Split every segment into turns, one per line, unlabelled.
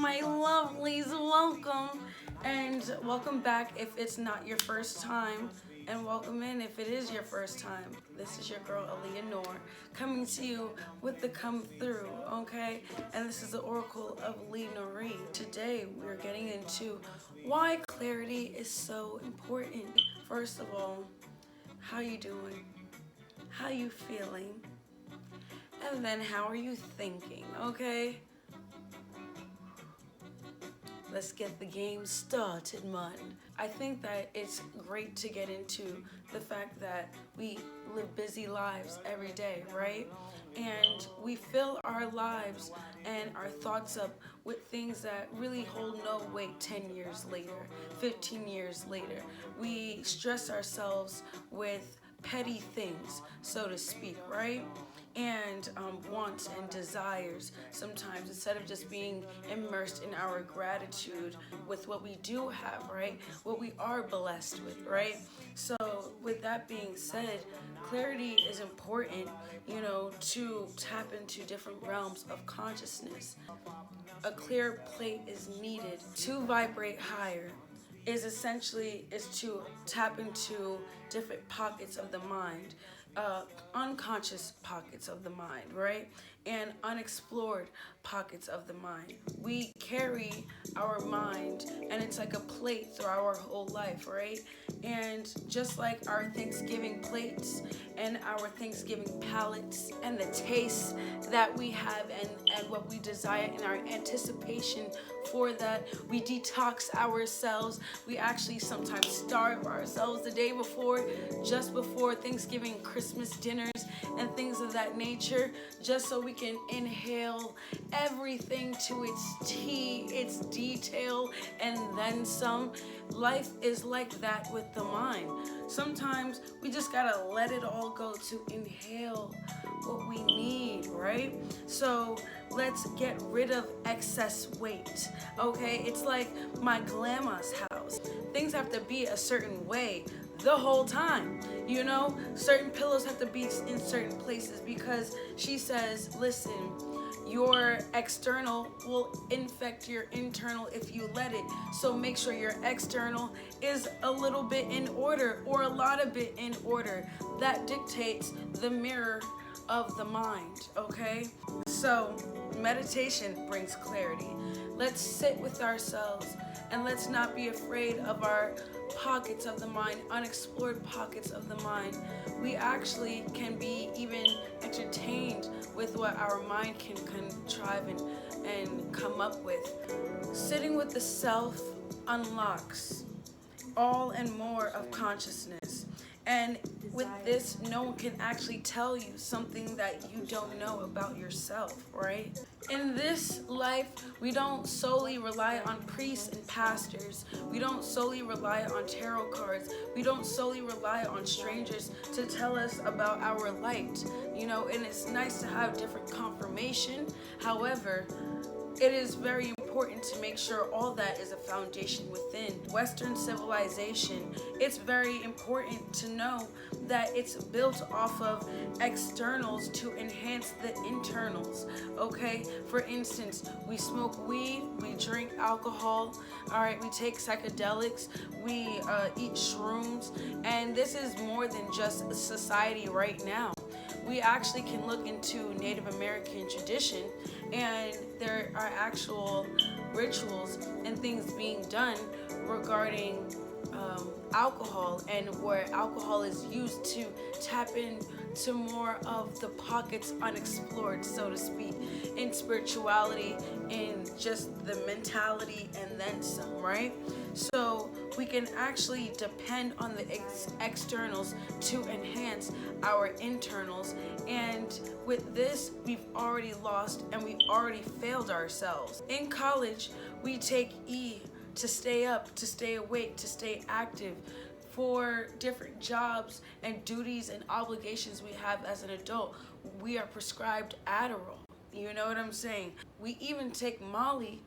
my lovelies, welcome. And welcome back if it's not your first time. And welcome in if it is your first time. This is your girl, Li Noori, coming to you with the come through, okay? And this is the Oracle of Li Noori. Today, we're getting into why clarity is so important. First of all, how you doing? How you feeling? And then how are you thinking, okay? Let's get the game started, man. I think that it's great to get into the fact that we live busy lives every day, right? And we fill our lives and our thoughts up with things that really hold no weight 10 years later, 15 years later. We stress ourselves with petty things, so to speak, right? And wants and desires sometimes, instead of just being immersed in our gratitude with what we do have, right? What we are blessed with, right? So with that being said, clarity is important, to tap into different realms of consciousness. A clear plate is needed to vibrate higher. Is to tap into different pockets of the mind, unconscious pockets of the mind, right? And unexplored pockets of the mind. We carry our mind, and it's like a plate through our whole life, right? And just like our Thanksgiving plates and our Thanksgiving palates and the taste that we have and what we desire in our anticipation for that, we detox ourselves. We actually sometimes starve ourselves the day before, just before Thanksgiving, Christmas dinners, and things of that nature, just so we can inhale everything to its T, its detail, and then some. Life is like that with the mind. Sometimes we just gotta let it all go to inhale what we need, right? So let's get rid of excess weight, okay? It's like my grandma's house. Things have to be a certain way the whole time, certain pillows have to be in certain places because she says, listen, your external will infect your internal if you let it. So make sure your external is a little bit in order or a lot of it in order. That dictates the mirror of the mind, okay? So meditation brings clarity. Let's sit with ourselves and let's not be afraid of our pockets of the mind, unexplored pockets of the mind. We actually can be even entertained with what our mind can contrive and come up with. Sitting with the self unlocks all and more of consciousness. And with this, no one can actually tell you something that you don't know about yourself, right? In this life, we don't solely rely on priests and pastors. We don't solely rely on tarot cards. We don't solely rely on strangers to tell us about our light, and it's nice to have different confirmation. However, it is very important to make sure all that is a foundation within Western civilization. It's very important to know that it's built off of externals to enhance the internals, okay? For instance, we smoke weed, we drink alcohol, all right, we take psychedelics, we eat shrooms, and this is more than just society right now. We actually can look into Native American tradition, and there are actual rituals and things being done regarding alcohol, and where alcohol is used to tap into more of the pockets unexplored, so to speak, in spirituality, in just the mentality, and then some, right? So we can actually depend on the externals to enhance our internals, and with this, we've already lost and we've already failed ourselves. In college, we take E to stay up, to stay awake, to stay active. For different jobs and duties and obligations we have as an adult, we are prescribed Adderall. You know what I'm saying? We even take Molly,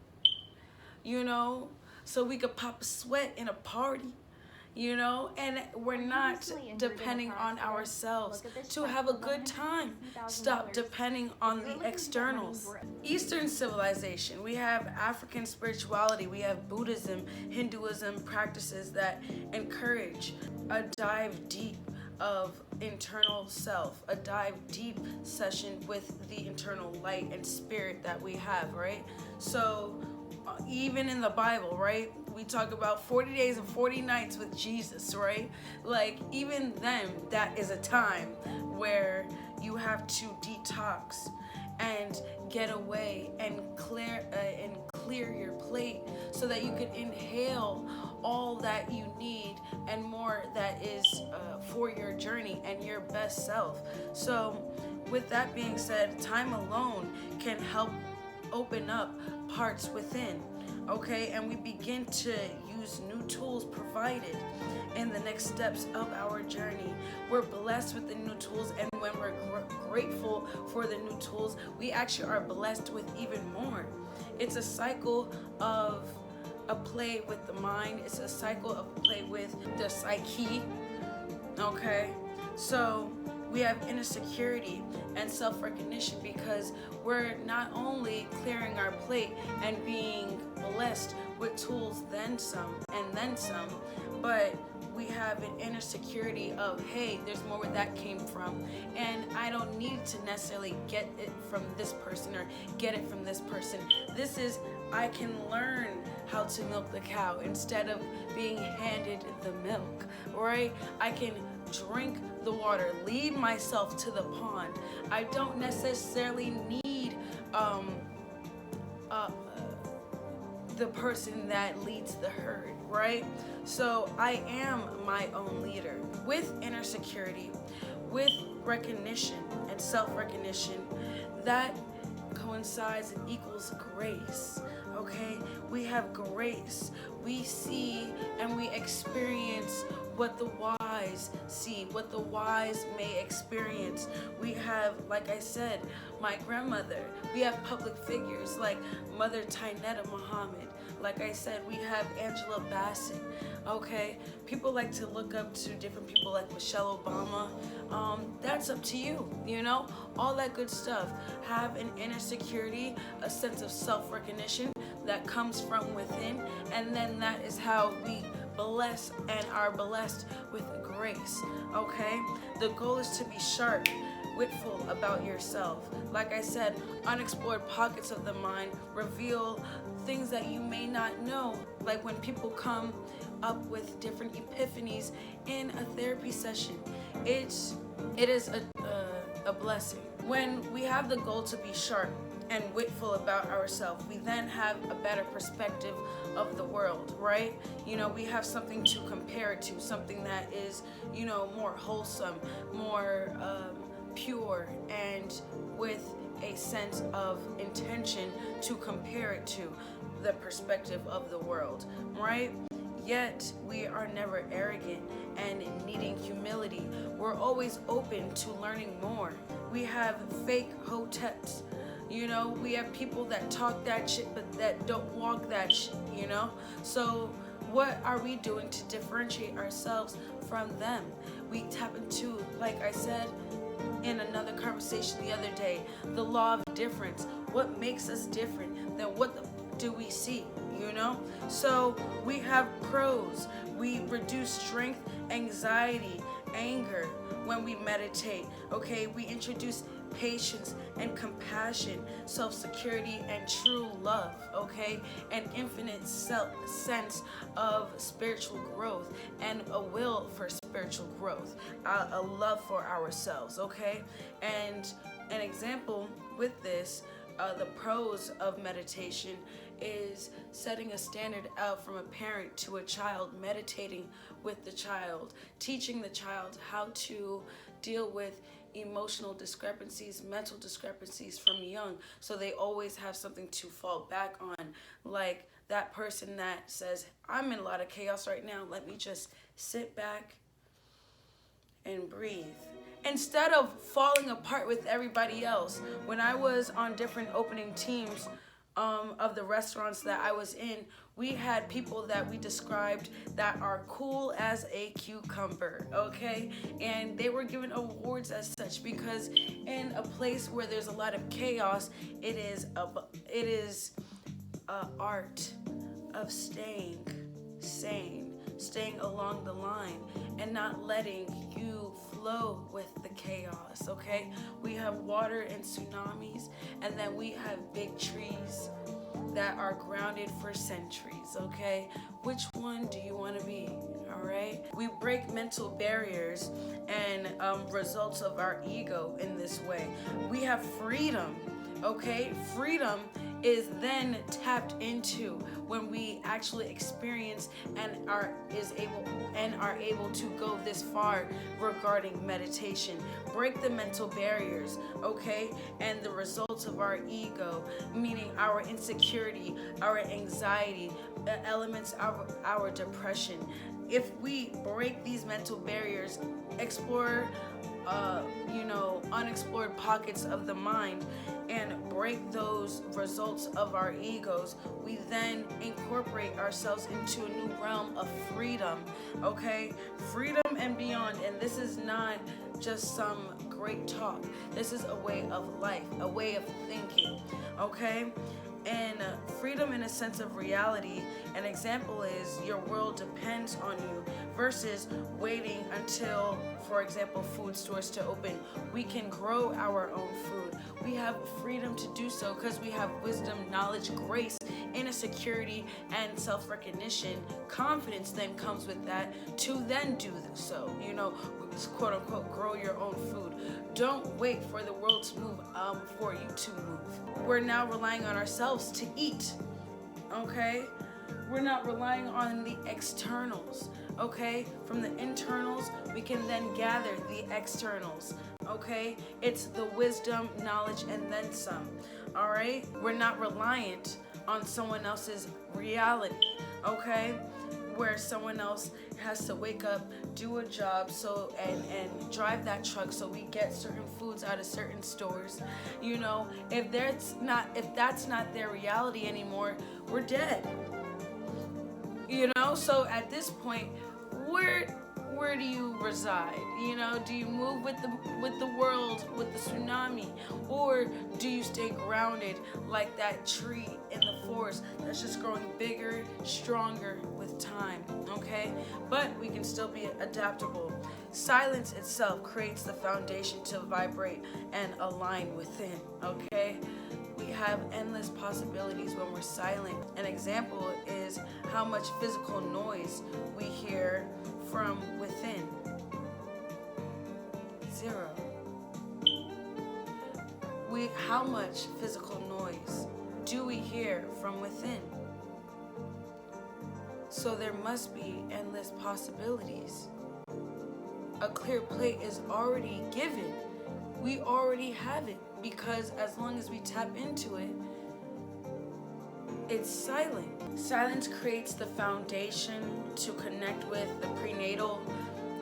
so we could pop a sweat in a party. you know, and we're not depending on ourselves to have a good time. Stop depending on the externals. Eastern civilization, we have African spirituality, we have Buddhism, Hinduism practices that encourage a dive deep of internal self, a dive deep session with the internal light and spirit that we have, right? So even in the Bible, right, we talk about 40 days and 40 nights with Jesus, right? Like, even then, that is a time where you have to detox and get away and clear your plate so that you can inhale all that you need and more that is for your journey and your best self. So with that being said, time alone can help open up parts within, okay? And we begin to use new tools provided in the next steps of our journey. We're blessed with the new tools, and when we're grateful for the new tools, we actually are blessed with even more. It's a cycle of a play with the mind. It's a cycle of play with the psyche, okay? So we have inner security and self-recognition because we're not only clearing our plate and being blessed with tools then some and then some, but we have an inner security of, hey, there's more where that came from, and I don't need to necessarily get it from this person or get it from this person. This is, I can learn how to milk the cow instead of being handed the milk, right? I can drink the water, lead myself to the pond. I don't necessarily need the person that leads the herd, right? So I am my own leader. With inner security, with recognition and self-recognition, that coincides and equals grace, okay? We have grace. We see and we experience what the wise see, what the wise may experience. We have, like I said, my grandmother. We have public figures like Mother Tainetta Muhammad. Like I said, we have Angela Bassett, okay? People like to look up to different people like Michelle Obama. That's up to you, you know? All that good stuff. Have an inner security, a sense of self-recognition that comes from within, and then that is how we bless and are blessed with grace, okay? The goal is to be sharp, witful about yourself. Like I said, unexplored pockets of the mind reveal things that you may not know. Like when people come up with different epiphanies in a therapy session, it is a blessing. When we have the goal to be sharp and witful about ourselves, we then have a better perspective of the world, right? You know, we have something to compare it to, something that is, you know, more wholesome, more pure, and with a sense of intention to compare it to the perspective of the world, right? Yet we are never arrogant and needing humility. We're always open to learning more. We have fake hoteps, you know, we have people that talk that shit but that don't walk that shit, you know? So what are we doing to differentiate ourselves from them? We tap into, like I said in another conversation the other day, the law of difference. What makes us different than do we see, you know? So we have pros. We reduce strength, anxiety, anger when we meditate, okay? We introduce patience and compassion, self-security and true love, okay? An infinite sense of spiritual growth and a will for spiritual growth, a love for ourselves, okay? And an example with this, the pros of meditation is setting a standard out from a parent to a child, meditating with the child, teaching the child how to deal with emotional discrepancies, mental discrepancies from young, so they always have something to fall back on. Like that person that says, I'm in a lot of chaos right now, let me just sit back and breathe, instead of falling apart with everybody else. When I was on different opening teams, of the restaurants that I was in, we had people that we described that are cool as a cucumber, okay? And they were given awards as such because in a place where there's a lot of chaos, it is a art of staying sane, staying along the line, and not letting you flow with the chaos, okay? We have water and tsunamis, and then we have big trees that are grounded for centuries, okay? Which one do you want to be, all right? We break mental barriers and results of our ego in this way. We have freedom, okay? Freedom is then tapped into when we actually experience and are able to go this far regarding meditation. Break the mental barriers, okay? And the results of our ego, meaning our insecurity, our anxiety, the elements of our depression. If we break these mental barriers, explore unexplored pockets of the mind, and break those results of our egos, we then incorporate ourselves into a new realm of freedom, okay? Freedom and beyond. And this is not just some great talk. This is a way of life, a way of thinking, okay? And freedom in a sense of reality. An example is your world depends on you versus waiting until, for example, food stores to open. We can grow our own food. We have freedom to do so because we have wisdom, knowledge, grace, inner security, and self-recognition. Confidence then comes with that to then do so, quote unquote, grow your own food. Don't wait for the world to move for you to move. We're now relying on ourselves to eat, okay? We're not relying on the externals, okay? From the internals, we can then gather the externals, okay? It's the wisdom, knowledge, and then some, all right? We're not reliant on someone else's reality, okay? Where someone else has to wake up, do a job, and drive that truck so we get certain foods out of certain stores. If that's not their reality anymore, we're dead. So at this point, where do you reside? Do you move with the world, with the tsunami, or do you stay grounded like that tree in the forest that's just growing bigger, stronger with time, okay? But we can still be adaptable. Silence itself creates the foundation to vibrate and align within, okay? We have endless possibilities when we're silent. An example is how much physical noise we hear from within. 0. How much physical noise do we hear from within? So there must be endless possibilities. A clear plate is already given. We already have it because as long as we tap into it, it's silent. Silence creates the foundation to connect with the prenatal,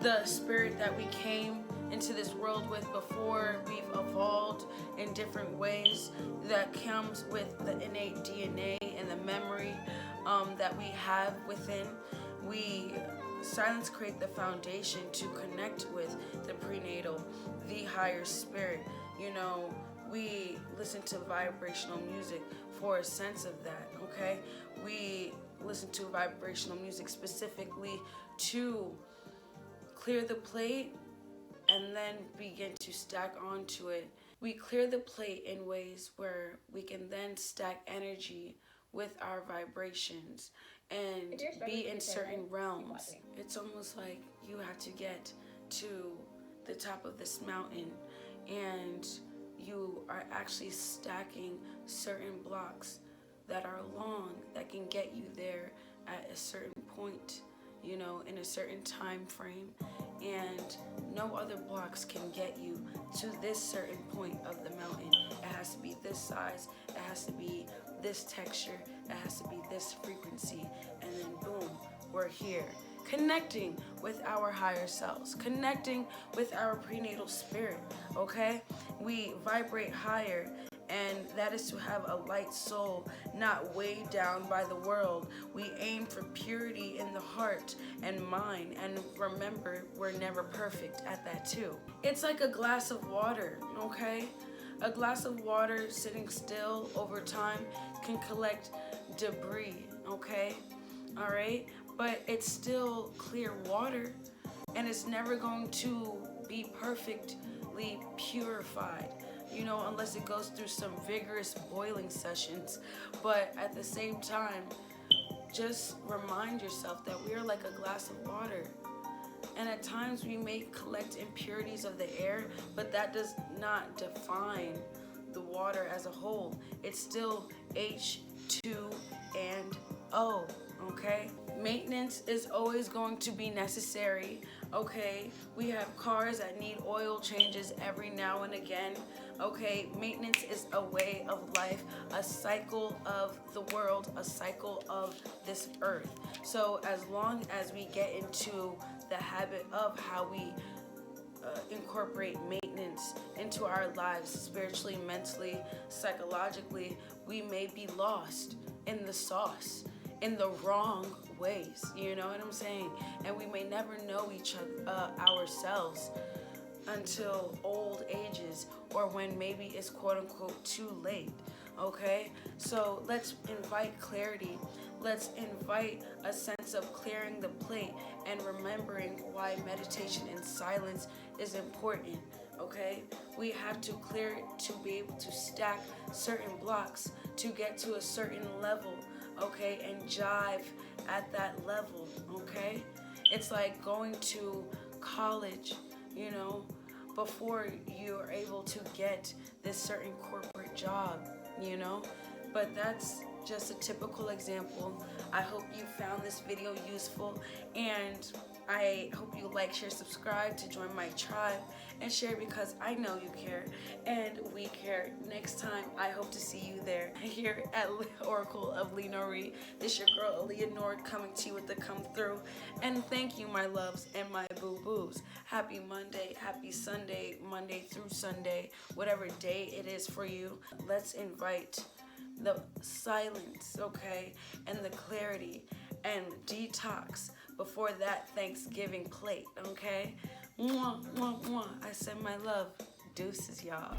the spirit that we came into this world with before we've evolved in different ways, that comes with the innate DNA and the memory that we have within. Silence create the foundation to connect with the prenatal, the higher spirit. We listen to vibrational music for a sense of that, okay? We listen to vibrational music specifically to clear the plate and then begin to stack onto it. We clear the plate in ways where we can then stack energy with our vibrations and be in certain realms. It's almost like you have to get to the top of this mountain and you are actually stacking certain blocks that are long that can get you there at a certain point, in a certain time frame, and no other blocks can get you to this certain point of the mountain. It has to be this size, it has to be this texture, it has to be this frequency, and then boom, we're here. Connecting with our higher selves, connecting with our prenatal spirit, okay? We vibrate higher and that is to have a light soul, not weighed down by the world. We aim for purity in the heart and mind, and remember, we're never perfect at that too. It's like a glass of water, okay? A glass of water sitting still over time can collect debris, okay? All right? But it's still clear water, and it's never going to be perfectly purified, you know, unless it goes through some vigorous boiling sessions. But at the same time, just remind yourself that we are like a glass of water. And at times we may collect impurities of the air, but that does not define the water as a whole. It's still H2 and O, okay? Maintenance is always going to be necessary, okay? We have cars that need oil changes every now and again, okay? Maintenance is a way of life, a cycle of the world, a cycle of this earth. So as long as we get into the habit of how we incorporate maintenance into our lives, spiritually, mentally, psychologically, we may be lost in the sauce, in the wrong ways, you know what I'm saying? And we may never know each other, ourselves, until old ages, or when maybe it's quote unquote too late, okay? So let's invite clarity. Let's invite a sense of clearing the plate and remembering why meditation and silence is important, okay? We have to clear it to be able to stack certain blocks to get to a certain level, okay? And jive at that level, okay? It's like going to college, you know, before you're able to get this certain corporate job, you know? But that's just a typical example. I hope you found this video useful, and I hope you like, share, subscribe to join my tribe, and share because I know you care and we care. Next time, I hope to see you there here at Oracle of Li Noori. This your girl Li Noori coming to you with the come through. And thank you, my loves and my boo-boos. Happy Monday, happy Sunday, Monday through Sunday, whatever day it is for you. Let's invite the silence, okay, and the clarity and detox before that Thanksgiving plate, okay? Mwah, mwah, mwah. I send my love. Deuces, y'all.